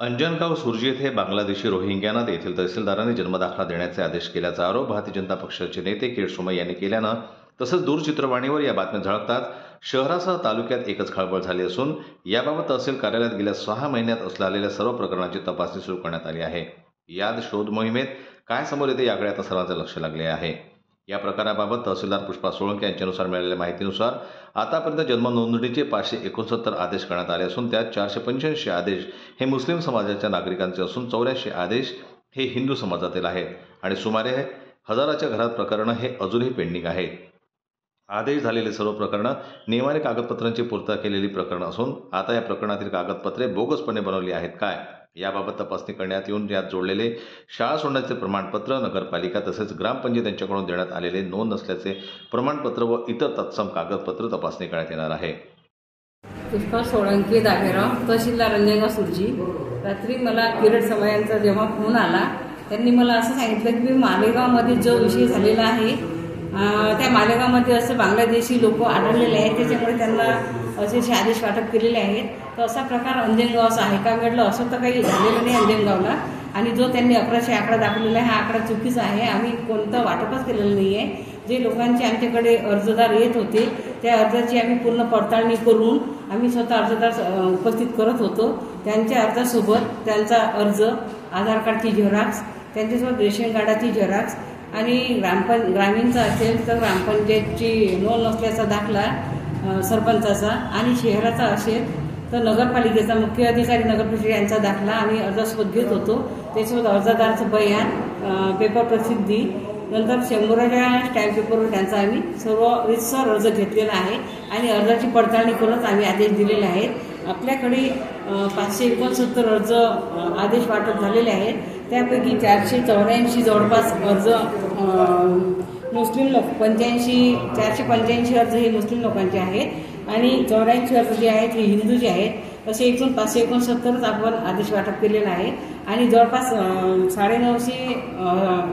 अंजनगाव सुर्जी येथे बांगलादेशी रोहिंग्यांना येथील तहसीलदारांनी जन्मदाखला देण्याचे आदेश केल्याचा आरोप भारतीय जनता पक्षाचे नेते किरीट सोमय्या यांनी केल्यानं तसंच दूरचित्रवाणीवर या बातम्या झळकताच शहरासह तालुक्यात एकच खळबळ झाली असून याबाबत तहसील कार्यालयात गेल्या 6 महिन्यात असलेल्या सर्व प्रकरणांची तपासणी सुरू करण्यात आली आहे। यात शोध मोहिमेत काय समोर येते याकडे आता सर्वांचे लक्ष लागले आहे। या प्रकाराबाबत तहसीलदार पुष्पा सोळंके यांच्यानुसार मिळालेल्या माहितीनुसार आतापर्यंत जन्म नोंदणीचे 569 आदेश करण्यात आले असून त्यात 485 आदेश हे मुस्लिम समाजाच्या नागरिकांचे असून 84 आदेश हे हिंदू समाजातील आहेत आणि सुमारे हजाराच्या घरात प्रकरणं हे अजूनही पेंडिंग आहेत। आदेश झालेले सर्व प्रकरणं नियमाने कागदपत्रांची पूर्तता केलेली प्रकरणं असून आता या प्रकरणातील कागदपत्रे बोगसपणे बनवली आहेत काय याबाबत तपासणी करण्यात येऊन यात जोडलेले शाळा सोडण्याचे प्रमाणपत्र, नगरपालिका तसेच ग्रामपंचायत यांच्याकडून देण्यात आलेले नोंद नसल्याचे प्रमाणपत्र व इतर तत्सम कागदपत्र तपासणी करण्यात येणार आहे। पुष्पा सोळंके दाभेराव, तहसीलदार अंजनगाव सुर्जी। रात्री मला किरीट सोमय्यांचा जेव्हा फोन आला त्यांनी मला असं सांगितलं की मालेगावमध्ये जो विषय झालेला आहे त्या मालेगावमध्ये असं बांगलादेशी लोक आढळलेले आहेत, त्याच्यामुळे त्यांना असे आदेश वाटप केलेले आहेत। तर असा प्रकार अंजनगावचा आहे का म्हटलं, असं तर काही झालेलं नाही अंजनगावला। आणि जो त्यांनी 1100 आकडा दाखवलेला आहे हा आकडा चुकीचा आहे। आम्ही कोणतं वाटपच केलेलं नाही आहे। जे लोकांचे आमच्याकडे अर्जदार येत होते त्या अर्जाची आम्ही पूर्ण पडताळणी करून आम्ही स्वतः अर्जदार उपस्थित करत होतो। त्यांच्या अर्जासोबत त्यांचा अर्ज, आधार कार्डची झेरॉक्स, त्यांच्यासोबत रेशन कार्डाची झेरॉक्स आणि ग्रामीणचा असेल तर ग्रामपंचायतची नोंद नसल्याचा दाखला सरपंचाचा आणि शहराचा असेल तर नगरपालिकेचा मुख्य अधिकारी नगरपरिषद यांचा दाखला आम्ही अर्जासोबत घेत होतो। त्यासोबत अर्जदाराचं बयान, पेपर प्रसिद्धी, नंतर 100च्या स्टॅम्प पेपरवर त्यांचा आम्ही सर्व रितसर अर्ज घेतलेला आहे आणि अर्जाची पडताळणी करूनच आम्ही आदेश दिलेले आहेत। आपल्याकडे 569 अर्ज आदेश वाटप झालेले आहेत। त्यापैकी 484 जवळपास अर्ज मुस्लिम लोक, 485 अर्ज हे मुस्लिम लोकांचे आहेत आणि 84 अर्ज जे आहेत हे हिंदूचे आहेत। असे एकूण 569 आपण आदेश वाटप केलेला आहे आणि जवळपास 950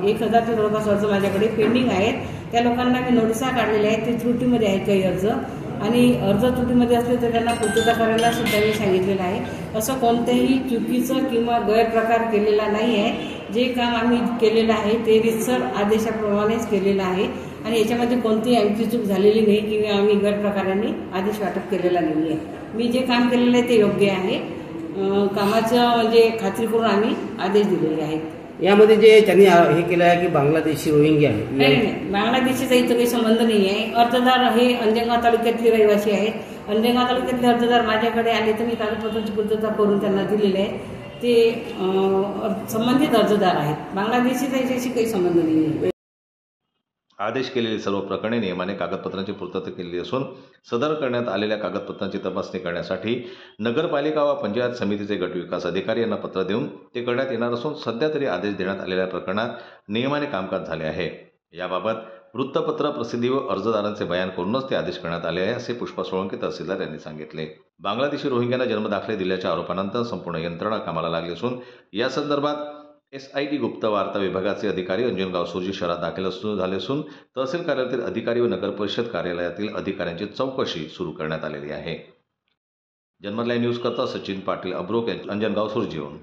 1000च्या जवळपास अर्ज माझ्याकडे पेंडिंग आहेत। त्या लोकांना मी नोटिसा काढलेल्या आहेत, ते त्रुटीमध्ये आहेत काही अर्ज आणि अर्ज त्रुटीमध्ये असले तर त्यांना पूर्तता करायला सुद्धा मी सांगितलेलं आहे। असं कोणत्याही चुकीचं किंवा गैरप्रकार केलेला नाही आहे। जे काम आम्ही केलेलं आहे ते रितसर आदेशाप्रमाणेच केलेलं आहे आणि याच्यामध्ये कोणतीही आमची चूक झालेली नाही किंवा आम्ही गैरप्रकाराने आदेश वाटप केलेला नाही आहे। मी जे काम केलेलं आहे ते योग्य आहे। कामाचं म्हणजे खात्री करून आम्ही आदेश दिलेले आहेत। यामध्ये जे त्यांनी हे केलं आहे की बांगलादेशी रोहिंग्या आहे, नाही, बांगलादेशीचा इथं काही संबंध नाही आहे। अर्जदार हे अंजनगाव तालुक्यातले रहिवासी आहेत। अंजनगाव तालुक्यातले अर्जदार माझ्याकडे आले तर मी कागदपत्रांची पूर्तता करून त्यांना दिलेले आहे। ते संबंधित अर्जदार आहेत। बांगलादेशीचा याच्याशी काही संबंध नाही आहे। आदेश केलेली सर्व प्रकरणे नियमाने कागदपत्रांची पूर्तता केलेली असून सदर करण्यात आलेल्या कागदपत्रांची तपासणी करण्यासाठी नगरपालिका व पंचायत समितीचे गट विकास अधिकारी यांना पत्र देऊन ते करण्यात येणार असून सध्या तरी आदेश देण्यात आलेल्या प्रकरणात नियमाने कामकाज झाले आहे। याबाबत वृत्तपत्र प्रसिद्धी व अर्जदारांचे बयान करूनच ते आदेश करण्यात आले आहे असे पुष्पा सोळंके तहसीलदार यांनी सांगितले। बांगलादेशी रोहिंग्यांना जन्मदाखले दिल्याच्या आरोपानंतर संपूर्ण यंत्रणा कामाला लागली असून या संदर्भात SIT गुप्त वार्ता विभागाचे अधिकारी अंजनगाव सुर्जी शहरात दाखल झाले असून तहसील कार्यालयातील अधिकारी व नगरपरिषद कार्यालयातील अधिकाऱ्यांची चौकशी सुरू करण्यात आलेली आहे। जनमत लाईव्ह न्यूज करता सचिन पाटील अब्रोक, अंजनगाव सुर्जीहून।